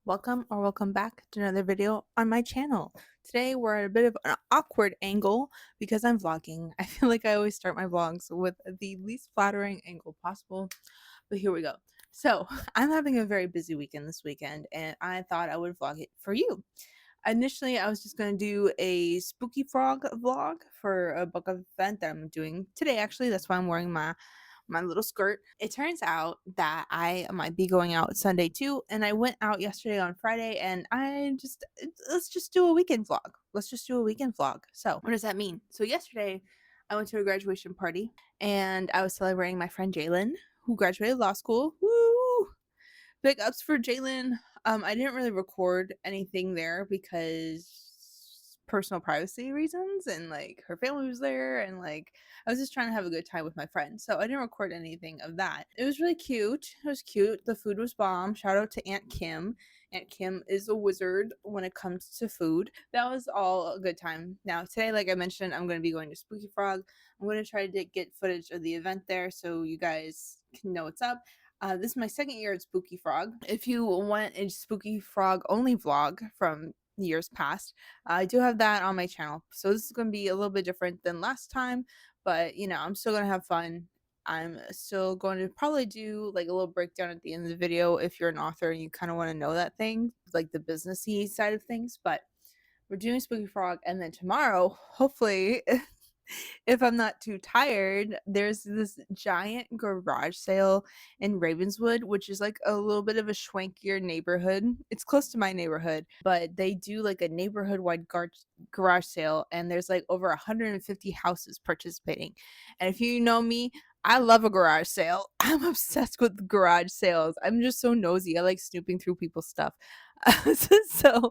Welcome back to another video on my channel. Today we're at a bit of an awkward angle because I'm vlogging. I feel like I always start my vlogs with the least flattering angle possible, but here we go. So I'm having a very busy weekend this weekend and I thought I would vlog it for you. Initially, I was just going to do a spooky frog vlog for a book event that I'm doing today. Actually, that's why I'm wearing my little skirt. It turns out that I might be going out Sunday too, and I went out yesterday on Friday, and let's just do a weekend vlog. Let's just do a weekend vlog. So, what does that mean? So, yesterday I went to a graduation party, and I was celebrating my friend Jalen, who graduated law school. Woo! Big ups for Jalen. I didn't really record anything there because personal privacy reasons, and like her family was there, and like I was just trying to have a good time with my friends, so I didn't record anything of that. It was really cute. It was cute. The food was bomb. Shout out to Aunt Kim. Aunt Kim is a wizard when it comes to food. That was all a good time. Now today, like I mentioned, I'm going to be going to Spooky Frog. I'm going to try to get footage of the event there so you guys can know what's up. This is my second year at Spooky Frog. If you want a Spooky Frog only vlog from years past, I do have that on my channel. So this is going to be a little bit different than last time, but you know, I'm still going to have fun. I'm still going to probably do like a little breakdown at the end of the video if you're an author and you kind of want to know that thing, like the businessy side of things. But we're doing Spooky Frog, and then tomorrow, hopefully, if I'm not too tired, there's this giant garage sale in Ravenswood, which is like a little bit of a schwankier neighborhood. It's close to my neighborhood, but they do like a neighborhood wide garage sale, and there's like over 150 houses participating. And if you know me, I love a garage sale. I'm obsessed with garage sales. I'm just so nosy. I like snooping through people's stuff. so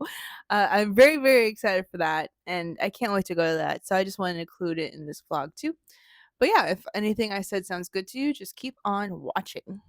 I'm very, very excited for that, and I can't wait to go to that. So I just wanted to include it in this vlog too. But yeah, if anything I said sounds good to you, just keep on watching.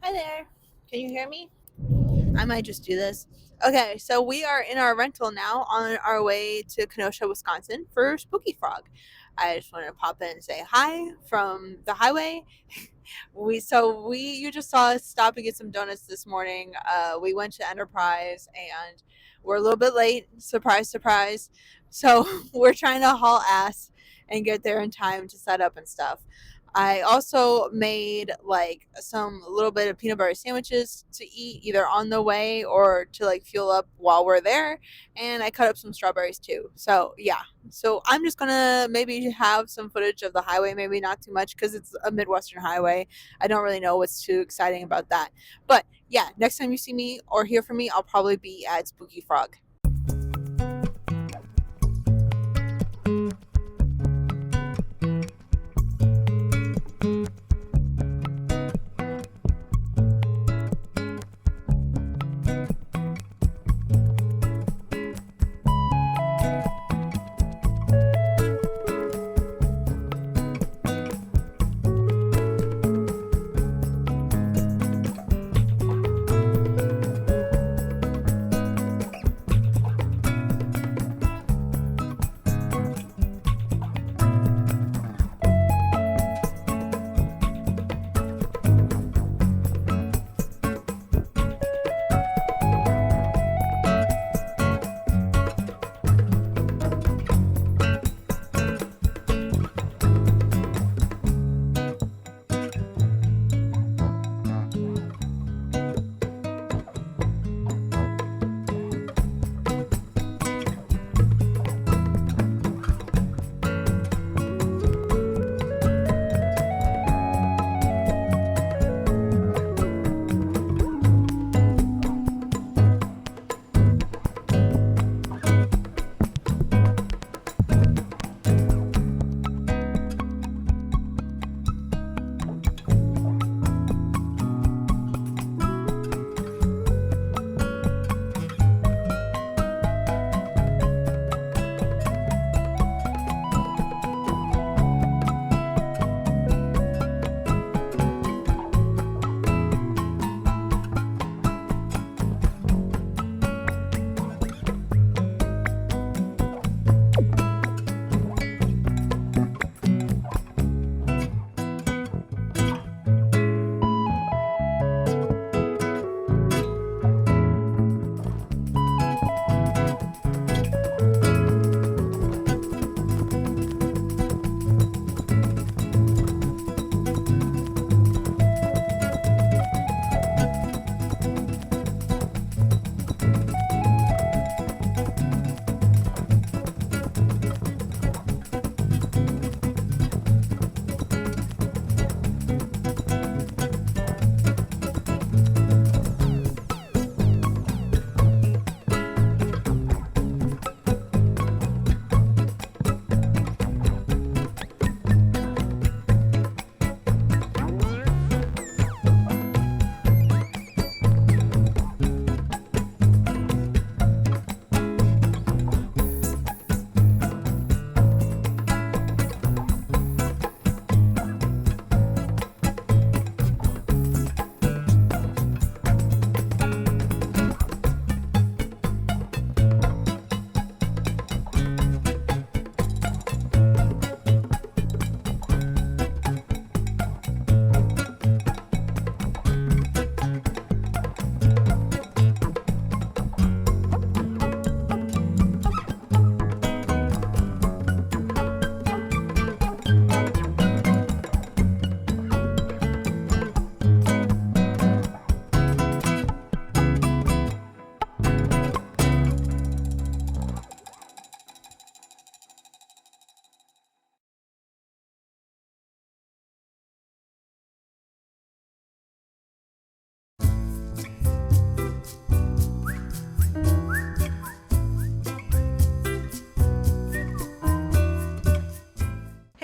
Hi there. Can you hear me? I might just do this. Okay, so we are in our rental now on our way to Kenosha, Wisconsin for Spooky Frog. I just wanted to pop in and say hi from the highway. You just saw us stop and get some donuts this morning. We went to Enterprise and we're a little bit late. Surprise, surprise. So we're trying to haul ass and get there in time to set up and stuff. I also made like some little bit of peanut butter sandwiches to eat either on the way or to like fuel up while we're there. And I cut up some strawberries too. So yeah. So I'm just gonna maybe have some footage of the highway, maybe not too much because it's a Midwestern highway. I don't really know what's too exciting about that. But yeah, next time you see me or hear from me, I'll probably be at Spooky Frog.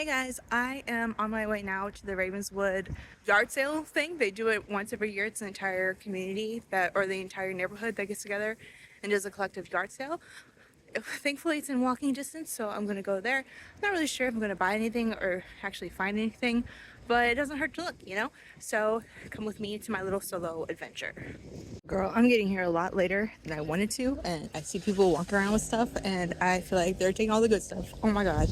Hey guys, I am on my way now to the Ravenswood yard sale thing. They do it once every year. It's an entire community or the entire neighborhood that gets together and does a collective yard sale. Thankfully, it's in walking distance, so I'm gonna go there. Not really sure if I'm gonna buy anything or actually find anything, but it doesn't hurt to look, you know? So come with me to my little solo adventure. Girl, I'm getting here a lot later than I wanted to, and I see people walking around with stuff, and I feel like they're taking all the good stuff. Oh my gosh.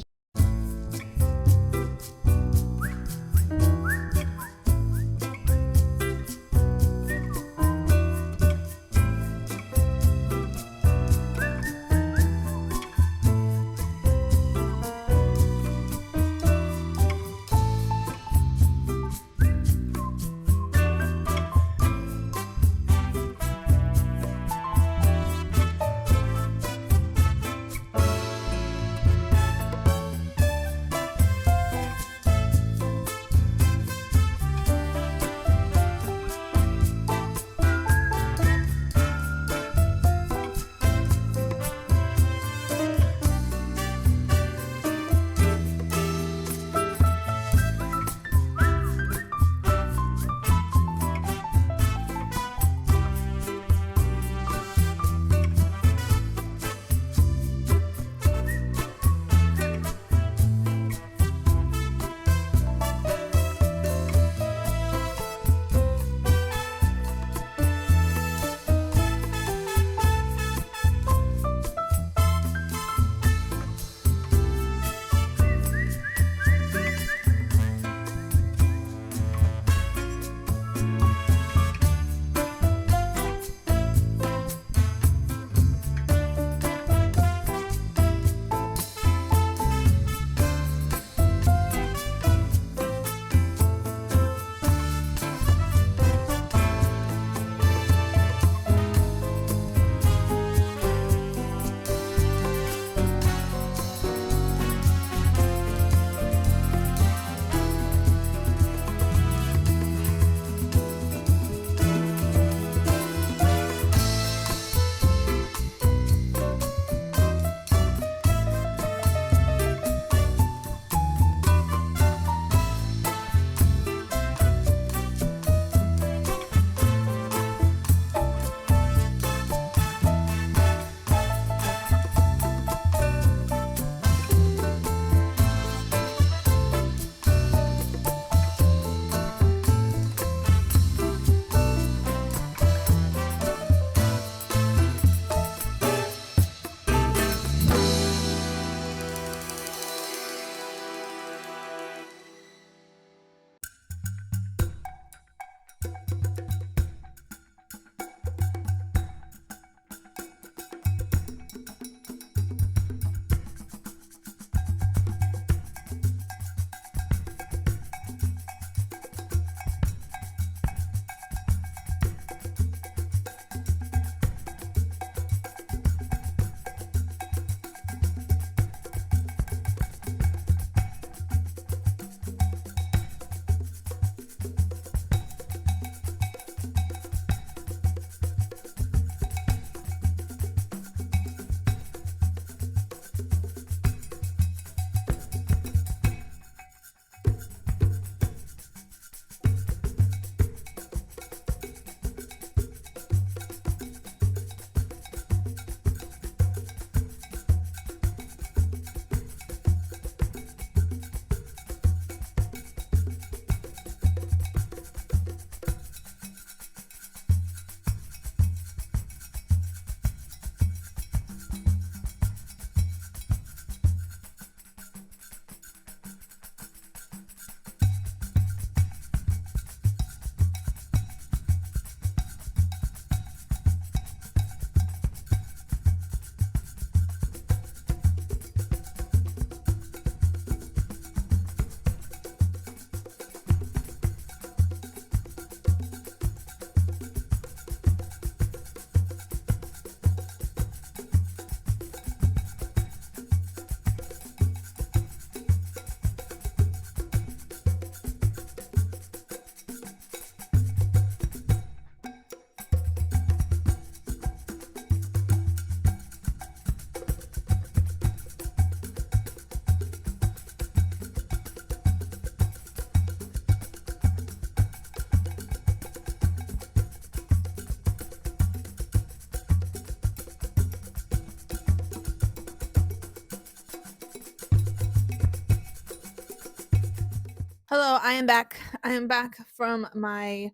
Hello, I am back. I am back from my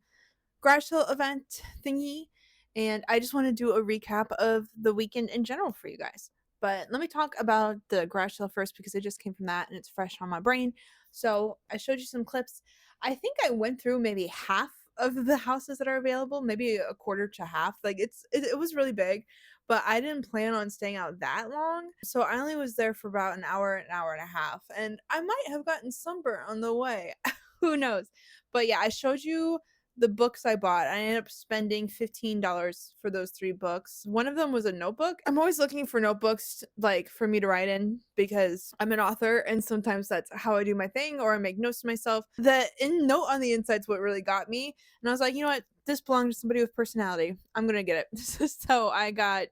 garage sale event thingy, and I just want to do a recap of the weekend in general for you guys. But let me talk about the garage sale first because I just came from that and it's fresh on my brain. So I showed you some clips. I think I went through maybe half of the houses that are available, maybe a quarter to half. Like it was really big, but I didn't plan on staying out that long. So I only was there for about an hour and a half, and I might have gotten sunburnt on the way. Who knows? But yeah, I showed you the books I bought. I ended up spending $15 for those 3 books. One of them was a notebook. I'm always looking for notebooks like for me to write in because I'm an author and sometimes that's how I do my thing or I make notes to myself. The note on the inside's what really got me. And I was like, you know what? This belongs to somebody with personality. I'm gonna get it. So I got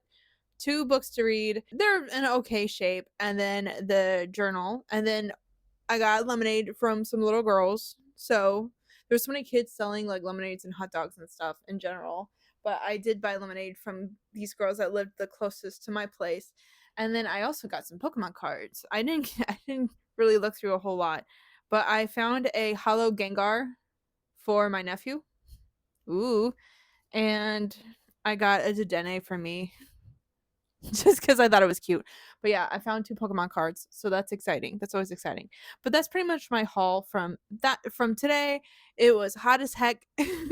2 books to read. They're in okay shape, and then the journal, and then I got lemonade from some little girls. So there's so many kids selling like lemonades and hot dogs and stuff in general. But I did buy lemonade from these girls that lived the closest to my place. And then I also got some Pokemon cards. I didn't really look through a whole lot, but I found a hollow Gengar for my nephew. Ooh, and I got a Dedenne for me. Just because I thought it was cute. But yeah, I found 2 Pokemon cards, so that's exciting. That's always exciting. But that's pretty much my haul from today. It was hot as heck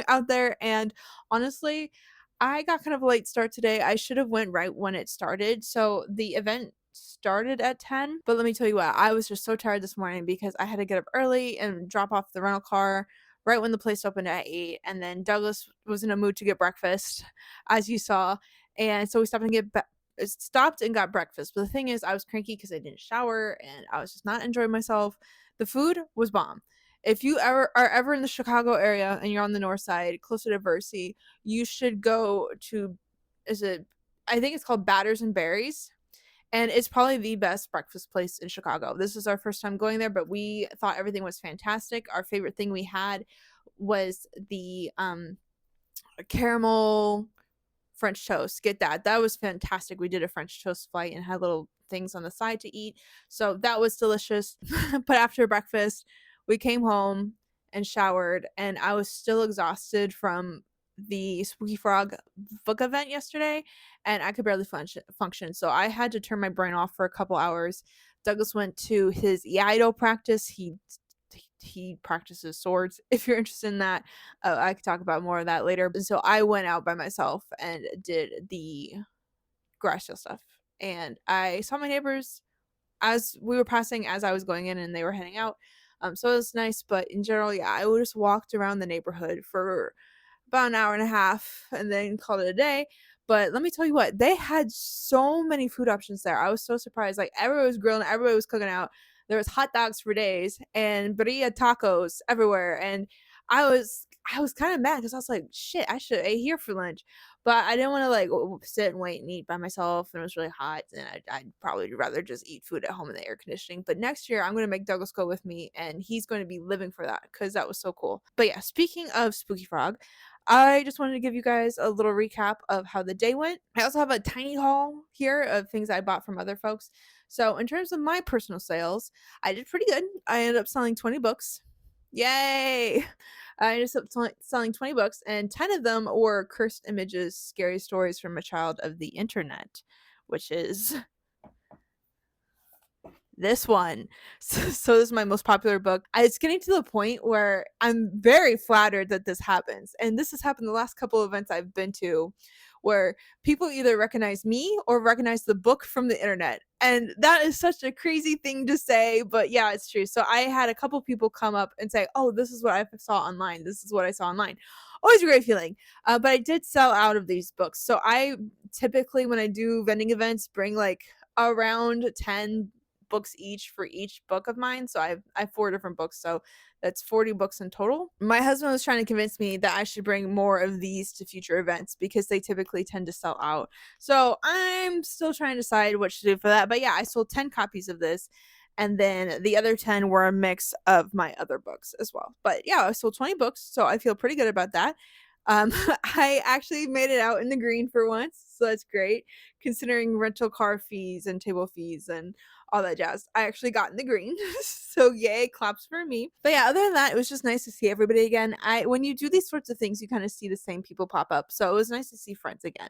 out there, and honestly, I got kind of a late start today. I should have went right when it started. So the event started at 10, but let me tell you what, I was just so tired this morning because I had to get up early and drop off the rental car right when the place opened at 8, and then Douglas was in a mood to get breakfast, as you saw. And so we stopped and got breakfast. But the thing is, I was cranky because I didn't shower and I was just not enjoying myself. The food was bomb. If you are ever in the Chicago area and you're on the north side, closer to Versi, you should go to is it I think it's called Batters and Berries. And it's probably the best breakfast place in Chicago. This is our first time going there, but we thought everything was fantastic. Our favorite thing we had was the caramel French toast. Get that. That was fantastic. We did a French toast flight and had little things on the side to eat. So that was delicious. But after breakfast, we came home and showered, and I was still exhausted from the Spooky Frog book event yesterday, and I could barely function. So I had to turn my brain off for a couple hours. Douglas went to his Iaido practice. He practices swords. If you're interested in that, I could talk about more of that later. But so I went out by myself and did the garage sale stuff, and I saw my neighbors as we were passing as I was going in, and they were heading out. So it was nice, but in general, yeah, I just walked around the neighborhood for about an hour and a half and then called it a day. But let me tell you what, they had so many food options there. I was so surprised. Like everybody was grilling, everybody was cooking out. There was hot dogs for days and birria tacos everywhere. And I was kind of mad because I was like, shit, I should have ate here for lunch. But I didn't want to like sit and wait and eat by myself, and it was really hot. And I'd probably rather just eat food at home in the air conditioning. But next year, I'm going to make Douglas go with me, and he's going to be living for that because that was so cool. But yeah, speaking of Spooky Frog, I just wanted to give you guys a little recap of how the day went. I also have a tiny haul here of things I bought from other folks. So, in terms of my personal sales, I did pretty good. I ended up selling 20 books. Yay! I ended up selling 20 books, and 10 of them were cursed images, scary stories from a child of the internet, which is this one. So this is my most popular book. It's getting to the point where I'm very flattered that this happens. And this has happened the last couple of events I've been to where people either recognize me or recognize the book from the internet. And that is such a crazy thing to say, but yeah, it's true. So I had a couple people come up and say, "Oh, this is what I saw online. This is what I saw online." Always a great feeling. But I did sell out of these books. So I typically, when I do vending events, bring like around 10 books each for each book of mine. So I have 4 different books. So that's 40 books in total. My husband was trying to convince me that I should bring more of these to future events because they typically tend to sell out. So I'm still trying to decide what to do for that. But yeah, I sold 10 copies of this. And then the other 10 were a mix of my other books as well. But yeah, I sold 20 books. So I feel pretty good about that. I actually made it out in the green for once. So that's great considering rental car fees and table fees and all that jazz. I actually got in the green. So yay, claps for me. But yeah, other than that, it was just nice to see everybody again. When you do these sorts of things, you kind of see the same people pop up. So it was nice to see friends again.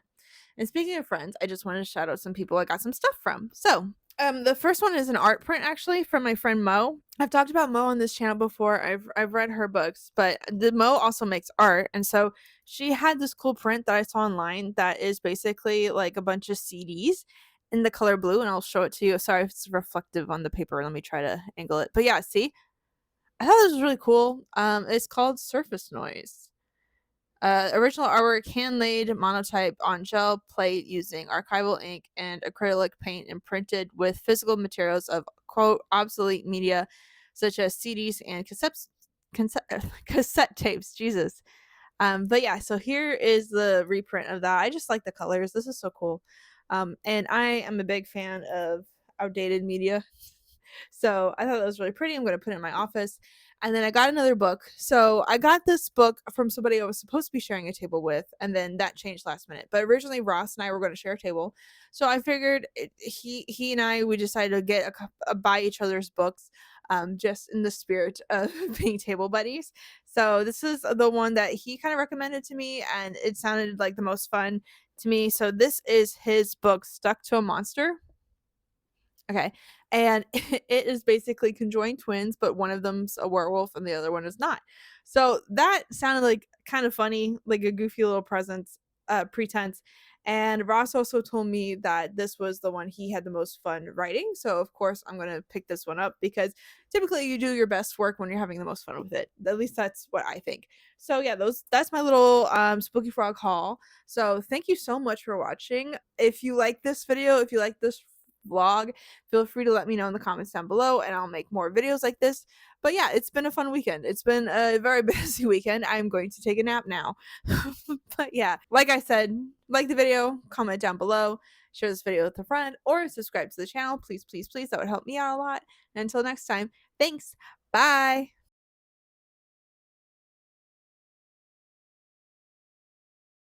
And speaking of friends, I just wanted to shout out some people I got some stuff from. So the first one is an art print actually from my friend Mo. I've talked about Mo on this channel before. I've read her books, but the Mo also makes art, and so she had this cool print that I saw online that is basically like a bunch of CDs in the color blue, and I'll show it to you. Sorry if it's reflective on the paper. Let me try to angle it. But yeah, see, I thought this was really cool. It's called Surface Noise. Original artwork hand laid monotype on gel plate using archival ink and acrylic paint and printed with physical materials of quote obsolete media such as CDs and cassette tapes. Jesus. But yeah, so here is the reprint of that. I just like the colors. This is so cool. And I am a big fan of outdated media. So I thought that was really pretty. I'm going to put it in my office. And then I got another book. So I got this book from somebody I was supposed to be sharing a table with, and then that changed last minute. But originally Ross and I were going to share a table. So I figured he and I we decided to get buy each other's books, just in the spirit of being table buddies. So this is the one that he kind of recommended to me, and it sounded like the most fun to me. So this is his book, Stuck to a Monster. Okay. And it is basically conjoined twins, but one of them's a werewolf and the other one is not. So that sounded like kind of funny, like a goofy little pretense. And Ross also told me that this was the one he had the most fun writing. So of course I'm gonna pick this one up because typically you do your best work when you're having the most fun with it. At least that's what I think. So yeah, that's my little spooky frog haul. So thank you so much for watching. If you like this video, if you like this vlog, feel free to let me know in the comments down below and I'll make more videos like this. But yeah, it's been a fun weekend. It's been a very busy weekend. I'm going to take a nap now. But yeah, like I said, like the video, comment down below, share this video with a friend, or subscribe to the channel. Please, please, please. That would help me out a lot. And until next time, thanks. Bye.